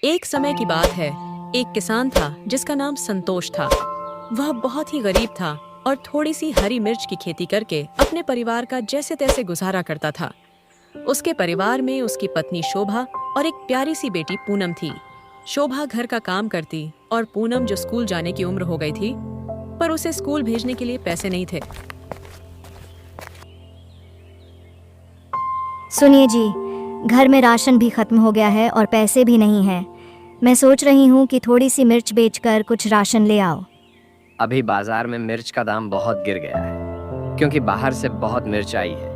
एक समय की बात है। एक किसान था जिसका नाम संतोष था। वह बहुत ही गरीब था और थोड़ी सी हरी मिर्च की खेती करके अपने परिवार का जैसे तैसे गुजारा करता था। उसके परिवार में उसकी पत्नी शोभा और एक प्यारी सी बेटी पूनम थी। शोभा घर का काम करती और पूनम जो स्कूल जाने की उम्र हो गई थी, पर उसे स्कूल भेजने के लिए पैसे नहीं थे। सुनिए जी, घर में राशन भी खत्म हो गया है और पैसे भी नहीं हैं। मैं सोच रही हूँ कि थोड़ी सी मिर्च बेचकर कुछ राशन ले आओ। अभी बाजार में मिर्च का दाम बहुत गिर गया है क्योंकि बाहर से बहुत मिर्च आई है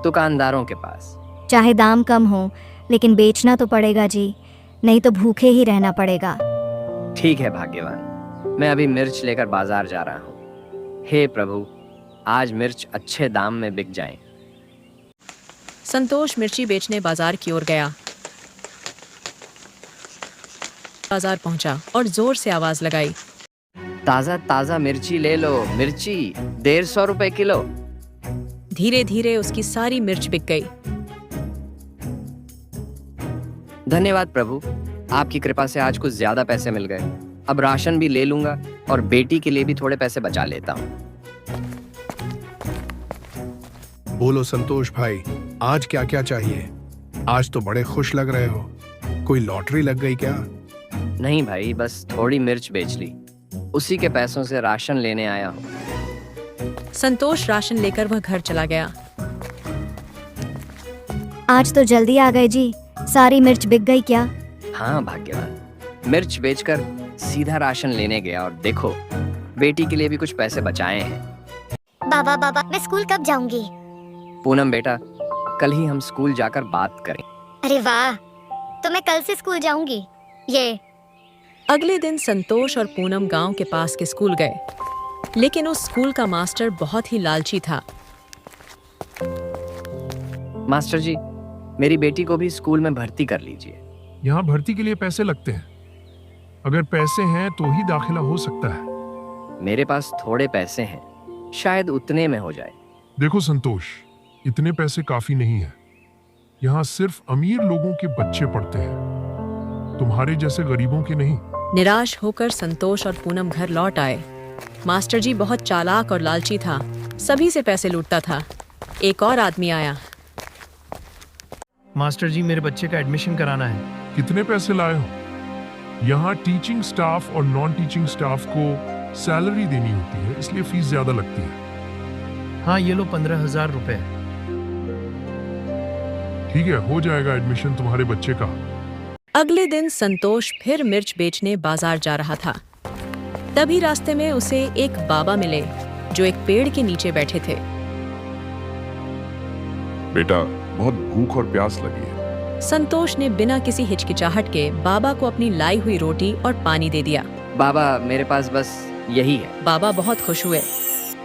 दुकानदारों के पास। चाहे दाम कम हो, लेकिन बेचना तो पड़ेगा जी, नहीं तो भूखे ही रहना पड़ेगा। ठीक है भाग्यवान, मैं अभी मिर्च लेकर बाजार जा रहा हूँ। हे प्रभु, आज मिर्च अच्छे दाम में बिक जाएं। संतोष मिर्ची बेचने बाजार की ओर गया। बाजार पहुंचा और जोर से आवाज लगाई, ताजा ताजा मिर्ची ले लो, मिर्ची 150 रुपए किलो। धीरे धीरे उसकी सारी मिर्च बिक गई। धन्यवाद प्रभु, आपकी कृपा से आज कुछ ज्यादा पैसे मिल गए। अब राशन भी ले लूंगा और बेटी के लिए भी थोड़े पैसे बचा लेता हूँ। बोलो संतोष भाई, आज क्या क्या चाहिए? आज तो बड़े खुश लग रहे हो। कोई लॉटरी लग गई क्या? नहीं भाई, बस थोड़ी मिर्च बेच ली, उसी के पैसों से राशन लेने आया हूँ। संतोष राशन लेकर वह घर चला गया। आज तो जल्दी आ गए जी, सारी मिर्च बिक गई क्या? हाँ भाग्यवान, मिर्च बेचकर सीधा राशन लेने गया और देखो, बेटी के लिए भी कुछ पैसे बचाए हैं। बाबा बाबा, मैं स्कूल कब जाऊंगी? पूनम बेटा, कल ही हम स्कूल जाकर बात करें। अरे वाह, तो मैं कल से स्कूल जाऊंगी। ये अगले दिन संतोष और पूनम गांव के पास के स्कूल गए, लेकिन उस स्कूल का मास्टर बहुत ही लालची था। मास्टर जी, मेरी बेटी को भी स्कूल में भर्ती कर लीजिए। यहाँ भर्ती के लिए पैसे लगते हैं। अगर पैसे हैं तो ही दाखिला हो सकता है। मेरे पास थोड़े पैसे हैं, शायद उतने में हो जाए। देखो संतोष, इतने पैसे काफी नहीं है। यहाँ सिर्फ अमीर लोगों के बच्चे पढ़ते हैं, तुम्हारे जैसे गरीबों के नहीं। निराश होकर संतोष और पूनम घर लौट आए। मास्टर जी बहुत चालाक और लालची था, सभी से पैसे लूटता था। एक और आदमी आया। मास्टर जी, मेरे बच्चे का एडमिशन कराना है। कितने पैसे लाए हो? यहाँ टीचिंग स्टाफ और नॉन टीचिंग स्टाफ को सैलरी देनी होती है, इसलिए फीस ज्यादा लगती है। हाँ, ये लो 15,000 रुपए। ठीक है, हो जाएगा एडमिशन तुम्हारे बच्चे का। अगले दिन संतोष फिर मिर्च बेचने बाजार जा रहा था। तभी रास्ते में उसे एक बाबा मिले जो एक पेड़ के नीचे बैठे थे। बेटा, बहुत भूख और प्यास लगी है। संतोष ने बिना किसी हिचकिचाहट के बाबा को अपनी लाई हुई रोटी और पानी दे दिया। बाबा, मेरे पास बस यही है। बाबा बहुत खुश हुए।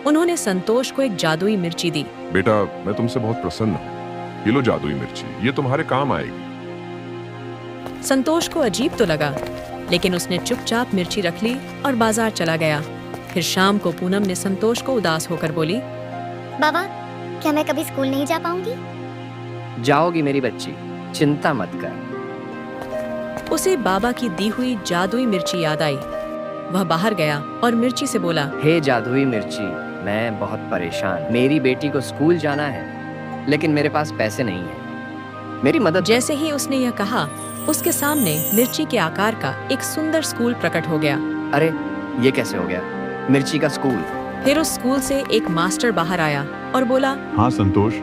उन्होंने संतोष को एक जादुई मिर्ची दी। बेटा, मैं तुमसे बहुत प्रसन्न हूँ। ये लो जादुई मिर्ची, ये तुम्हारे काम आएगी। संतोष को अजीब तो लगा, लेकिन उसने चुपचाप मिर्ची रख ली और बाजार चला गया। फिर शाम को पूनम ने संतोष को उदास होकर बोली, बाबा, क्या मैं कभी स्कूल नहीं जा पाऊंगी? जाओगी मेरी बच्ची, चिंता मत कर। उसे बाबा की दी हुई जादुई मिर्ची याद आई। वह बाहर गया और मिर्ची से बोला, हे जादुई मिर्ची, मैं बहुत परेशान। मेरी बेटी को स्कूल जाना है, लेकिन मेरे पास पैसे नहीं है। मेरी मदद। जैसे ही उसने यह कहा, उसके सामने मिर्ची के आकार का एक सुंदर स्कूल प्रकट हो गया। अरे, ये कैसे हो गया? मिर्ची का स्कूल। फिर उस स्कूल से एक मास्टर बाहर आया और बोला, हाँ संतोष,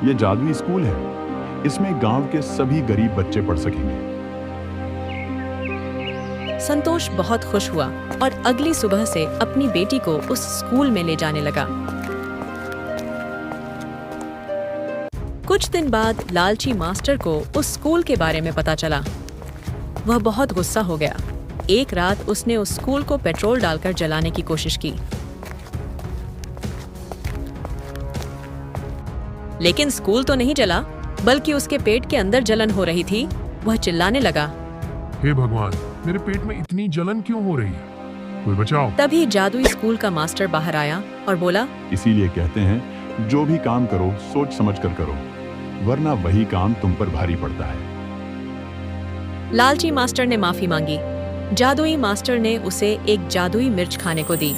ये जादुई स्कूल है। इसमें गांव के सभी गरीब बच्चे पढ़ सकेंगे। संतोष बहुत खुश हुआ और अगली सुबह से अपनी बेटी को उस स्कूल में ले जाने लगा। कुछ दिन बाद लालची मास्टर को उस स्कूल के बारे में पता चला। वह बहुत गुस्सा हो गया। एक रात उसने उस स्कूल को पेट्रोल डालकर जलाने की कोशिश की, लेकिन स्कूल तो नहीं जला, बल्कि उसके पेट के अंदर जलन हो रही थी। वह चिल्लाने लगा, हे भगवान, मेरे पेट में इतनी जलन क्यों हो रही है? कोई बचाओ। तभी जादुई स्कूल का मास्टर बाहर आया और बोला, इसीलिए कहते हैं, जो भी काम करो सोच समझ कर करो, वरना वही काम तुम पर भारी पड़ता है। लालची मास्टर ने माफी मांगी। जादुई मास्टर ने उसे एक जादुई मिर्च खाने को दी।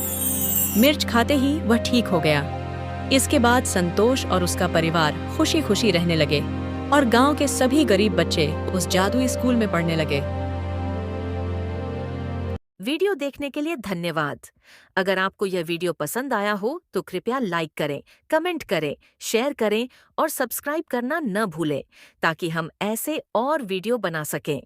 मिर्च खाते ही वह ठीक हो गया। इसके बाद संतोष और उसका परिवार खुशी खुशी रहने लगे और गांव के सभी गरीब बच्चे उस जादुई स्कूल में पढ़ने लगे। वीडियो देखने के लिए धन्यवाद। अगर आपको यह वीडियो पसंद आया हो तो कृपया लाइक करें, कमेंट करें, शेयर करें और सब्सक्राइब करना न भूलें ताकि हम ऐसे और वीडियो बना सकें।